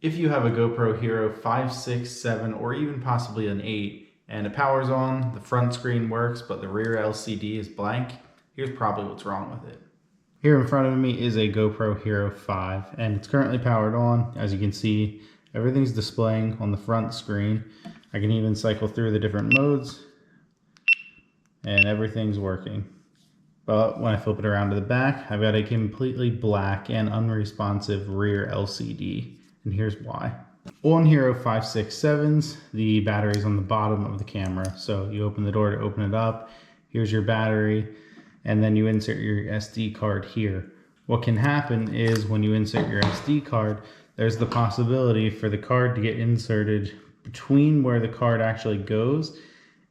If you have a GoPro Hero 5, 6, 7, or even possibly an 8, and it powers on, the front screen works, but the rear LCD is blank, here's probably what's wrong with it. Here in front of me is a GoPro Hero 5, and it's currently powered on. As you can see, everything's displaying on the front screen. I can even cycle through the different modes, and everything's working. But when I flip it around to the back, I've got a completely black and unresponsive rear LCD. And here's why. On Hero 567s, the battery's on the bottom of the camera. So you open the door to open it up, here's your battery, and then you insert your SD card here. What can happen is when you insert your SD card, there's the possibility for the card to get inserted between where the card actually goes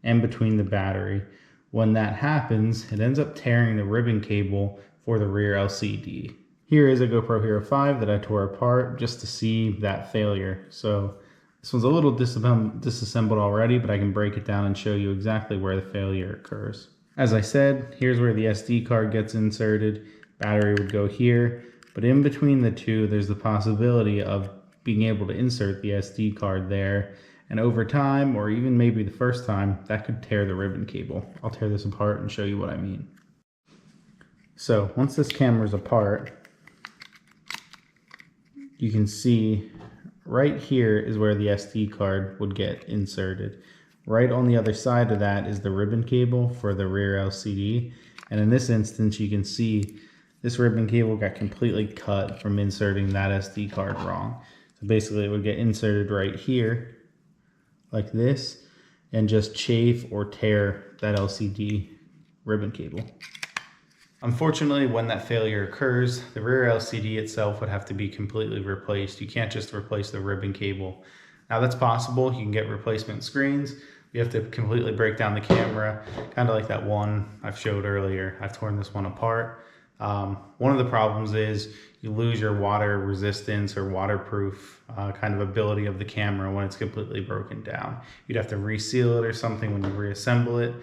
and between the battery. When that happens, it ends up tearing the ribbon cable for the rear LCD. Here is a GoPro Hero 5 that I tore apart just to see that failure. So this one's a little disassembled already, but I can break it down and show you exactly where the failure occurs. As I said, here's where the SD card gets inserted. Battery would go here, but in between the two, there's the possibility of being able to insert the SD card there. And over time, or even maybe the first time, that could tear the ribbon cable. I'll tear this apart and show you what I mean. So once this camera's apart, you can see right here is where the SD card would get inserted. Right on the other side of that is the ribbon cable for the rear LCD. And in this instance, you can see this ribbon cable got completely cut from inserting that SD card wrong. So basically it would get inserted right here like this and just chafe or tear that LCD ribbon cable. Unfortunately, when that failure occurs, the rear LCD itself would have to be completely replaced. You can't just replace the ribbon cable. Now that's possible. You can get replacement screens. You have to completely break down the camera, kind of like that one I've showed earlier. I've torn this one apart. One of the problems is you lose your water resistance or waterproof kind of ability of the camera when it's completely broken down. You'd have to reseal it or something when you reassemble it,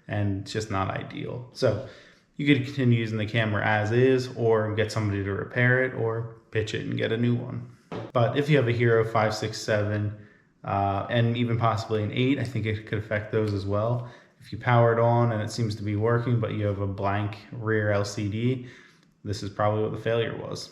and it's just not ideal. So you could continue using the camera as is, or get somebody to repair it, or pitch it and get a new one. But if you have a Hero 5, 6, 7, and even possibly an 8, I think it could affect those as well. If you power it on and it seems to be working, but you have a blank rear LCD, this is probably what the failure was.